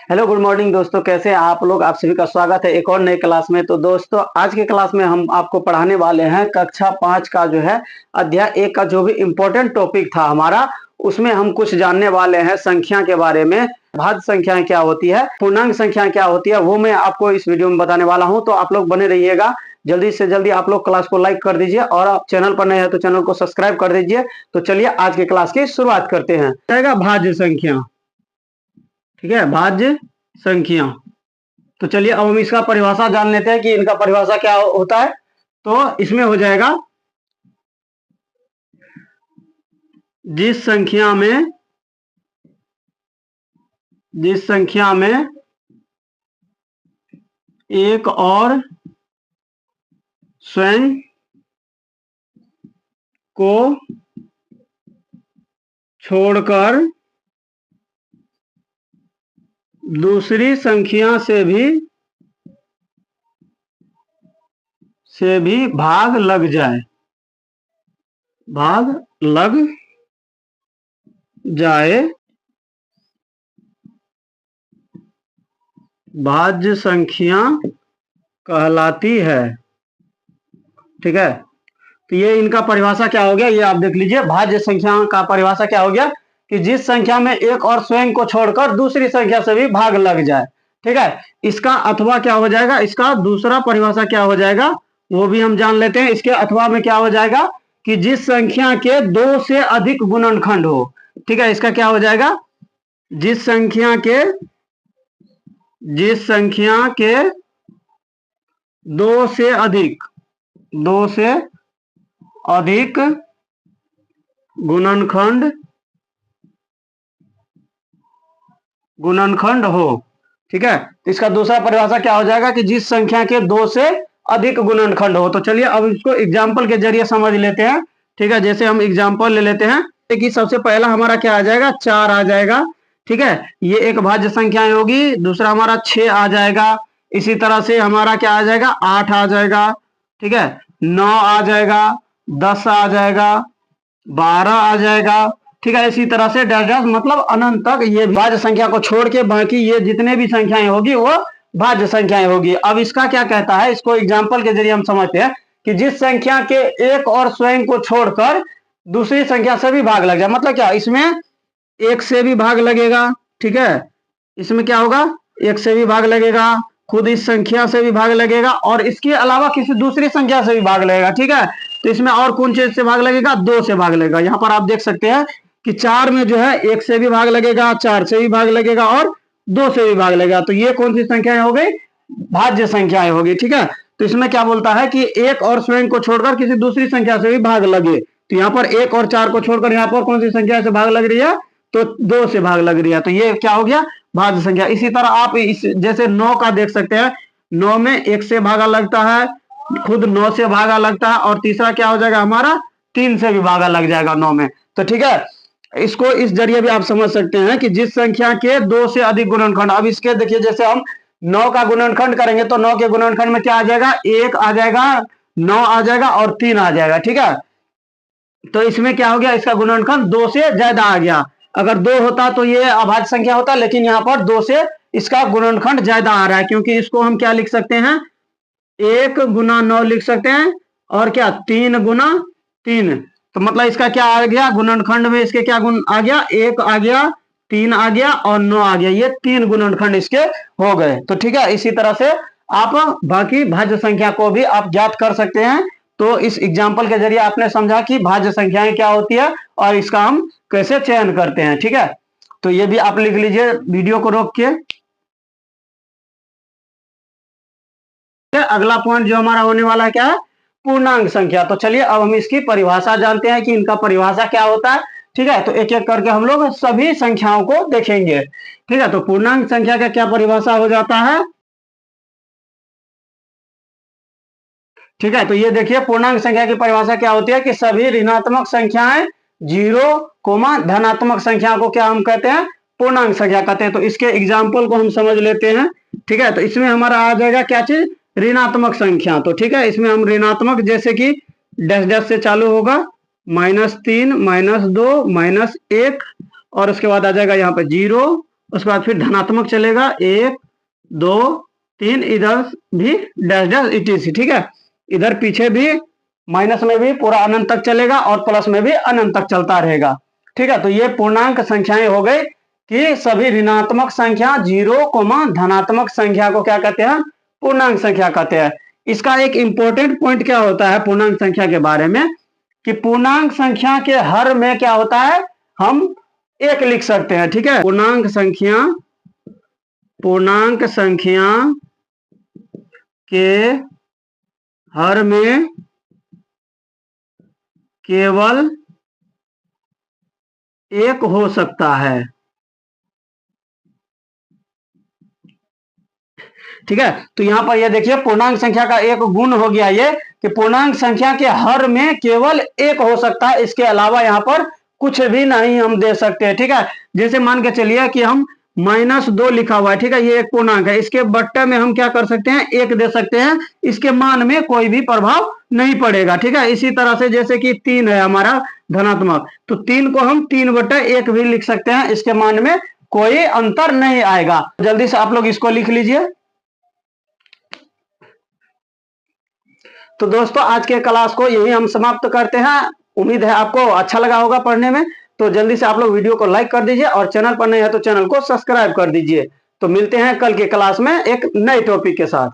Hello good morning दोस्तों, कैसे हैं आप लोग। आप सभी का स्वागत है एक और नए क्लास में। तो दोस्तों आज के क्लास में हम आपको पढ़ाने वाले हैं कक्षा 5 का जो है अध्याय 1 का जो भी इम्पोर्टेंट टॉपिक था हमारा, उसमें हम कुछ जानने वाले हैं संख्या के बारे में। भाज्य संख्याएं क्या होती है, पूर्णांक संख्या क्या होती है, वो मैं आपको इस वीडियो में बताने वाला हूं। तो आप लोग बने रहिएगा। जल्दी से जल्दी आप लोग क्लास को लाइक कर दीजिए और आप चैनल पर नए हैं तो चैनल को सब्सक्राइब कर दीजिए। तो चलिए आज के क्लास की शुरुआत करते हैं। भाज्य संख्या, ठीक है, भाज्य संख्या। तो चलिए अब हम इसका परिभाषा जान लेते हैं कि इनका परिभाषा क्या होता है। तो इसमें हो जाएगा जिस संख्या में एक और स्वयं को छोड़कर दूसरी संख्या से भी भाग लग जाए, भाज्य संख्या कहलाती है। ठीक है, तो ये इनका परिभाषा क्या हो गया, ये आप देख लीजिए। भाज्य संख्या का परिभाषा क्या हो गया कि जिस संख्या में एक और स्वयं को छोड़कर दूसरी संख्या से भी भाग लग जाए। ठीक है, इसका अथवा क्या हो जाएगा, इसका दूसरा परिभाषा क्या हो जाएगा वो भी हम जान लेते हैं। इसके अथवा में क्या हो जाएगा कि जिस संख्या के 2 से अधिक गुणनखंड हो। ठीक है, इसका क्या हो जाएगा, जिस संख्या के 2 से अधिक गुणनखंड हो। ठीक है, तो इसका दूसरा परिभाषा क्या हो जाएगा कि जिस संख्या के 2 से अधिक गुणनखंड हो। तो चलिए अब इसको एग्जाम्पल के जरिए समझ लेते हैं। ठीक है, जैसे हम एग्जाम्पल ले लेते हैं कि सबसे पहला हमारा क्या आ जाएगा, 4 आ जाएगा। ठीक है, ये एक भाज्य संख्या होगी। दूसरा हमारा 6 आ जाएगा। इसी तरह से हमारा क्या आ जाएगा, 8 आ जाएगा। ठीक है, 9 आ जाएगा, 10 आ जाएगा, 12 आ जाएगा। ठीक है, इसी तरह से डैश डैश मतलब अनंत तक ये भाज्य संख्या को छोड़ के बाकी ये जितने भी संख्याएं होगी वो भाज्य संख्याएं होगी। अब इसका क्या कहता है, इसको एग्जाम्पल के जरिए हम समझते हैं कि जिस संख्या के एक और स्वयं को छोड़कर दूसरी संख्या से भी भाग लग जाए। मतलब क्या, इसमें 1 से भी भाग लगेगा। ठीक है, इसमें क्या होगा, 1 से भी भाग लगेगा, खुद इस संख्या से भी भाग लगेगा और इसके अलावा किसी दूसरी संख्या से भी भाग लगेगा। ठीक है, तो इसमें और कौन चीज से भाग लगेगा, 2 से भाग लगेगा। यहाँ पर आप देख सकते हैं कि 4 में जो है 1 से भी भाग लगेगा, 4 से भी भाग लगेगा और 2 से भी भाग लगेगा। तो ये कौन सी संख्याएं हो गई, भाज्य संख्याएं होगी। ठीक है, तो इसमें क्या बोलता है कि एक और स्वयं को छोड़कर किसी दूसरी संख्या से भी भाग लगे। तो यहाँ पर 1 और 4 को छोड़कर यहाँ पर कौन सी संख्या से भाग लग रही है, तो 2 से भाग लग रही है। तो ये क्या हो गया, भाज्य संख्या। इसी तरह आप इस जैसे 9 का देख सकते हैं, 9 में 1 से भागा लगता है, खुद 9 से भागा लगता है और तीसरा क्या हो जाएगा हमारा, 3 से भी भागा लग जाएगा 9 में। तो ठीक है, इसको इस जरिए भी आप समझ सकते हैं कि जिस संख्या के 2 से अधिक गुणनखंड। अब इसके देखिए, जैसे हम 9 का गुणनखंड करेंगे तो 9 के गुणनखंड में क्या आ जाएगा, 1 आ जाएगा, 9 आ जाएगा और 3 आ जाएगा। ठीक है, तो इसमें क्या हो गया, इसका गुणनखंड 2 से ज्यादा आ गया। अगर 2 होता तो ये अभाज्य संख्या होता, लेकिन यहाँ पर 2 से इसका गुणनखंड ज्यादा आ रहा है, क्योंकि इसको हम क्या लिख सकते हैं, 1 गुना 9 लिख सकते हैं और क्या 3 गुना 3। तो मतलब इसका क्या आ गया, गुणनखंड में इसके क्या गुण आ गया, 1 आ गया, 3 आ गया और 9 आ गया। ये 3 गुणनखंड इसके हो गए। तो ठीक है, इसी तरह से आप बाकी भाज्य संख्या को भी आप ज्ञात कर सकते हैं। तो इस एग्जाम्पल के जरिए आपने समझा कि भाज्य संख्याएं क्या होती है और इसका हम कैसे चयन करते हैं। ठीक है, तो ये भी आप लिख लीजिए वीडियो को रोक के। अगला पॉइंट जो हमारा होने वाला है क्या है, पूर्णांक संख्या। तो चलिए अब हम इसकी परिभाषा जानते हैं कि इनका परिभाषा क्या होता है। ठीक है, तो एक एक करके हम लोग सभी संख्याओं को देखेंगे। ठीक है, तो पूर्णांक संख्या का क्या परिभाषा हो जाता है। ठीक है, तो ये देखिए पूर्णांक संख्या की परिभाषा क्या होती है कि सभी ऋणात्मक संख्याएं 0, धनात्मक संख्या को क्या हम कहते हैं, पूर्णांक संख्या कहते हैं। तो इसके एग्जाम्पल को हम समझ लेते हैं। ठीक है, तो इसमें हमारा आ जाएगा क्या चीज, ऋणात्मक संख्या। तो ठीक है, इसमें हम ऋणात्मक जैसे कि डैश डैश से चालू होगा, -3, -2, -1 और उसके बाद आ जाएगा यहाँ पे 0 उसके बाद फिर धनात्मक चलेगा 1 2 3, इधर भी डैश डैश etc, ठीक है। इधर पीछे भी माइनस में भी पूरा अनंत तक चलेगा और प्लस में भी अनंत तक चलता रहेगा, ठीक है। तो ये पूर्णांक संख्याएं हो गई कि सभी ऋणात्मक संख्या 0, धनात्मक संख्या को क्या कहते हैं, पूर्णांक संख्या कहते हैं। इसका एक इंपॉर्टेंट पॉइंट क्या होता है पूर्णांक संख्या के बारे में, कि पूर्णांक संख्या के हर में क्या होता है, हम 1 लिख सकते हैं, ठीक है। पूर्णांक संख्या के हर में केवल 1 हो सकता है, ठीक है। तो यहां पर ये देखिए पूर्णांक संख्या का एक गुण हो गया ये, कि पूर्णांक संख्या के हर में केवल 1 हो सकता है, इसके अलावा यहां पर कुछ भी नहीं हम दे सकते, ठीक है। जैसे मान के चलिए कि हम -2 लिखा हुआ है, ठीक है, ये एक पूर्णांक है, इसके बट्टे में हम क्या कर सकते हैं, 1 दे सकते हैं, इसके मान में कोई भी प्रभाव नहीं पड़ेगा, ठीक है। इसी तरह से जैसे कि 3 है हमारा धनात्मक, तो 3 को हम 3/1 भी लिख सकते हैं, इसके मान में कोई अंतर नहीं आएगा। जल्दी से आप लोग इसको लिख लीजिए। तो दोस्तों आज के क्लास को यही हम समाप्त करते हैं। उम्मीद है आपको अच्छा लगा होगा पढ़ने में। तो जल्दी से आप लोग वीडियो को लाइक कर दीजिए और चैनल पर नए हैं तो चैनल को सब्सक्राइब कर दीजिए। तो मिलते हैं कल के क्लास में एक नए टॉपिक के साथ।